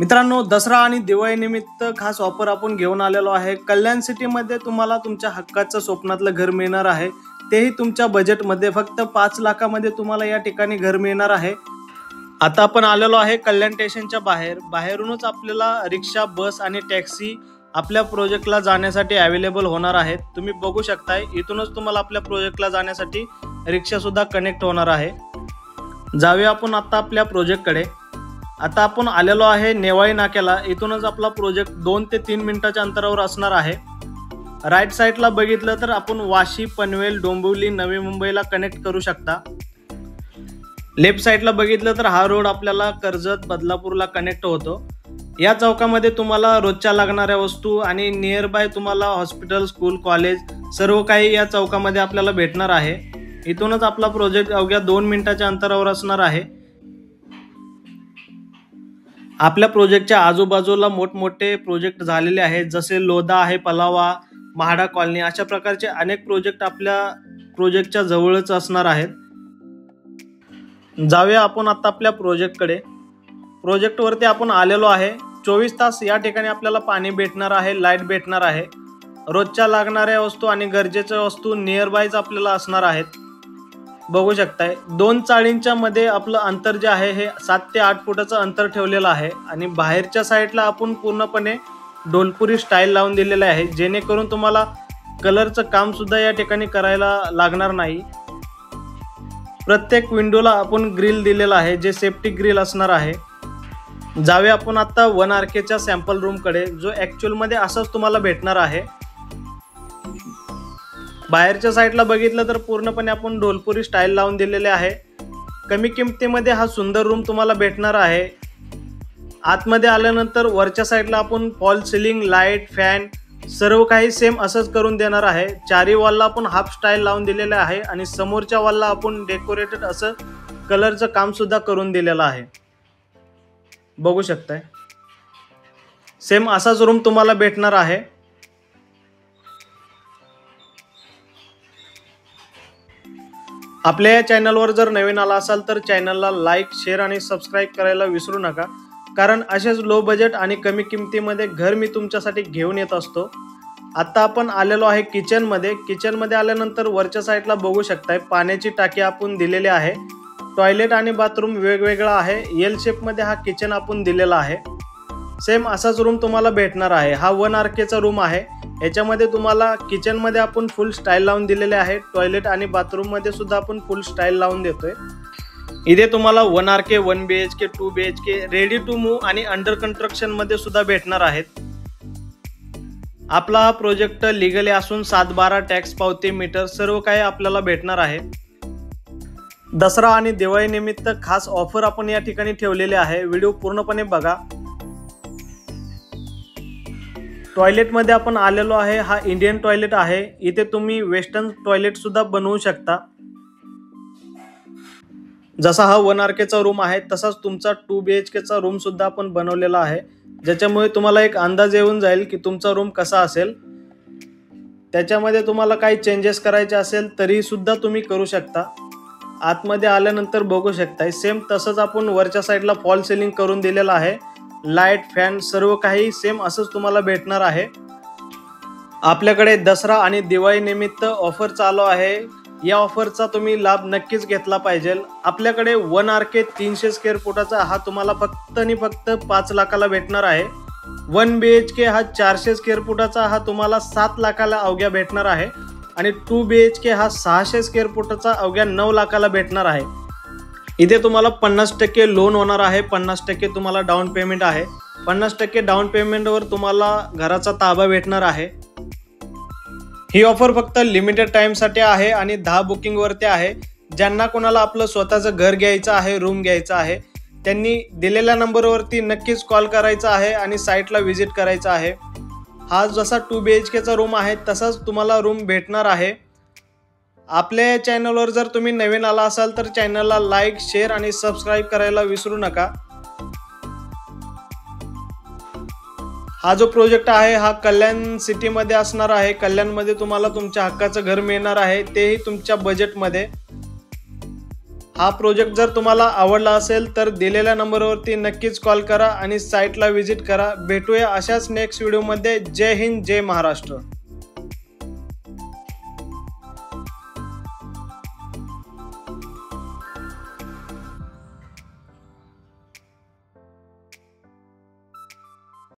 मित्रांनो, दसरा आणि दिवाळी निमित्त खास ऑफर आपण घेऊन आलेलो आहे। कल्याण सिटी मध्ये तुम्हाला तुमच्या हक्काचं स्वप्नातलं घर मिळणार आहे, तेही तुमच्या बजेटमध्ये। फक्त 5 लाखामध्ये तुम्हाला या ठिकाणी घर मिळणार आहे। आता आपण आलेलो आहे कल्याण स्टेशनच्या बाहेर। बाहेरूनच आपल्याला रिक्षा, बस आणि टॅक्सी आपल्या प्रोजेक्टला जाण्यासाठी अवेलेबल होणार आहेत। तुम्ही बघू शकताय, इथूनच तुम्हाला आपल्या प्रोजेक्टला जाण्यासाठी रिक्षा सुद्धा कनेक्ट होणार आहे। जाऊया आपण आता आपल्या प्रोजेक्टकडे। आता आपण आलेलो आहे नेवाळी नाक्याला। इथूनच आपला प्रोजेक्ट 2 ते 3 मिनिटाच्या अंतरावर असणार आहे। राईट साईडला बघितलं तर आपण वाशी, पनवेल, डोंबिवली, नवी मुंबईला कनेक्ट करू शकता। लेफ्ट साईडला बघितलं तर हा रोड आपल्याला कर्जत, बदलापूरला कनेक्ट होतो। या चौकामध्ये तुम्हाला रोजच्या लागणाऱ्या वस्तू आणि नियर बाय तुम्हाला हॉस्पिटल, स्कूल, कॉलेज सर्व काही या चौकामध्ये आपल्याला भेटणार आहे। इथूनच आपला प्रोजेक्ट अवघ्या 2 मिनिटाच्या अंतरावर असणार आहे। आपल्या प्रोजेक्टच्या आजूबाजूला मोठमोठे प्रोजेक्ट झालेले आहेत, जसे लोधा आहे, पलावा, महाडा कॉलनी, अशा प्रकारचे अनेक प्रोजेक्ट आपल्या प्रोजेक्टच्या जवळच असणार आहेत। जाऊया आपण आता आपल्या प्रोजेक्टकडे। प्रोजेक्टवरती आपण आलेलो आहे। 24 तास या ठिकाणी आपल्याला पाणी भेटणार आहे, लाईट भेटणार आहे। रोजच्या लागणाऱ्या वस्तू आणि गरजेच्या वस्तू नियर बायच आपल्याला असणार आहेत। बघू शकताय, 2 चाळींच्या मध्ये आपलं अंतर जे आहे हे 7 ते 8 फुटाचं अंतर ठेवलेलं आहे। आणि बाहेरच्या साईडला आपण पूर्णपणे डोलपुरी स्टाईल लावून दिलेले आहे, जेणेकरून तुम्हाला कलरचं काम सुद्धा या ठिकाणी करायला लागणार नाही। प्रत्येक विंडोला आपण ग्रिल दिलेला आहे, जे सेफ्टी ग्रिल असणार आहे। जाऊया आपण आता 1 RKच्या सॅम्पल रूमकडे, जो ॲक्च्युअल मध्ये असंच तुम्हाला भेटणार आहे। बाहेरच्या साईडला बघितलं तर पूर्णपणे आपण डोलपुरी स्टाईल लावून दिलेले आहे। कमी किमतीमध्ये हा सुंदर रूम तुम्हाला भेटणार आहे। आतमध्ये आल्यानंतर वरच्या साईडला आपण फॉल सिलिंग, लाईट, फॅन सर्व काही सेम असंच करून देणार आहे। चारी वॉलला आपण हाफ स्टाईल लावून दिलेले आहे आणि समोरच्या वॉलला आपण डेकोरेटेड असं कलरचं काम सुद्धा करून दिलेलं आहे। बघू शकताय, सेम असाच रूम तुम्हाला भेटणार आहे। आपल्या या चॅनलवर जर नवीन आला असाल तर चॅनलला लाईक, शेअर आणि सबस्क्राईब करायला विसरू नका, कारण असेच लो बजेट आणि कमी किमतीमध्ये घर मी तुमच्यासाठी घेऊन येत असतो। आता आपण आलेलो आहे किचनमध्ये। किचनमध्ये आल्यानंतर वरच्या साईडला बघू शकताय, पाण्याची टाकी आपण दिलेली आहे। टॉयलेट आणि बाथरूम वेगवेगळा आहे। एल शेपमध्ये हा किचन आपण दिलेला आहे। सेम असाच रूम तुम्हाला भेटणार आहे। हा 1 RKचा रूम आहे। याच्यामध्ये तुम्हाला किचनमध्ये आपण फुल स्टाईल लावून दिलेले आहे। टॉयलेट आणि बाथरूममध्ये सुद्धा आपण फुल स्टाईल लावून देतोय। इथे तुम्हाला 1 RK, 1 BHK, 2 BHK ready to move आणि अंडर कन्स्ट्रक्शन मध्ये सुद्धा भेटणार आहेत। आपला हा प्रोजेक्ट लिगली असून 7/12 टॅक्स पावती, मीटर सर्व काही आपल्याला भेटणार आहे। दसरा आणि दिवाळी निमित्त खास ऑफर आपण या ठिकाणी ठेवलेले आहे, व्हिडिओ पूर्णपणे बघा। टॉयलेट मध्ये आपण आलेलो आहे। हा इंडियन टॉयलेट आहे। इथे तुम्ही वेस्टर्न टॉयलेट सुद्धा बनवू शकता। जसा हा 1 RKचा रूम आहे, तसाच तुमचा 2 BHKचा रूम सुद्धा आपण बनवलेला आहे, ज्याच्यामुळे तुम्हाला एक अंदाज येऊन जाईल की तुमचा रूम कसा असेल। त्याच्यामध्ये तुम्हाला काही चेंजेस करायचे असेल तरी सुद्धा तुम्ही करू शकता। आतमध्ये आल्यानंतर बघू शकताय, सेम तसंच आपण वरच्या साईडला फॉल सिलिंग करून दिलेला आहे। लाईट, फॅन सर्व काही सेम असंच तुम्हाला भेटणार आहे। आपल्याकडे दसरा आणि दिवाळी निमित्त ऑफर चालू आहे। या ऑफरचा तुम्ही लाभ नक्कीच घेतला पाहिजे। आपल्याकडे 1 RK 300 स्क्वेअर फुटाचा हा तुम्हाला फक्त आणि फक्त 5 लाखाला भेटणार आहे। 1 BHK हा 400 स्क्वेअर फुटाचा हा तुम्हाला 7 लाखाला अवघ्या भेटणार आहे। आणि 2 BHK हा 600 स्क्वेअर फुटाचा अवघ्या 9 लाखाला भेटणार आहे। इथे तुम्हाला 50% लोन होणार आहे, 50% तुम्हाला डाऊन पेमेंट आहे। 50% डाऊन पेमेंटवर तुम्हाला घराचा ताबा भेटणार आहे। ही ऑफर फक्त लिमिटेड टाइमसाठी आहे आणि 10 बुकिंग वरती आहे। ज्यांना कोणाला आपलं स्वतःचं घर घ्यायचं आहे, रूम घ्यायचा आहे, त्यांनी दिलेल्या नंबरवरती नक्कीच कॉल करायचा आहे आणि साईटला व्हिजिट करायचा आहे। हा जसा 2 BHKचा रूम आहे तसाच तुम्हाला रूम भेटणार आहे। आपल्या चॅनलवर जर तुम्ही नवीन आला असाल तर चॅनलला लाईक, शेअर आणि सबस्क्राईब करायला विसरू नका। हा जो प्रोजेक्ट आहे हा कल्याण सिटीमध्ये असणार आहे। कल्याणमध्ये तुम्हाला तुमच्या हक्काचं घर मिळणार आहे, तेही तुमच्या बजेटमध्ये। हा प्रोजेक्ट जर तुम्हाला आवडला असेल तर दिलेल्या नंबरवरती नक्कीच कॉल करा आणि साईटला व्हिजिट करा. भेटूया अशाच नेक्स्ट व्हिडिओमध्ये. जय हिंद, जय महाराष्ट्र.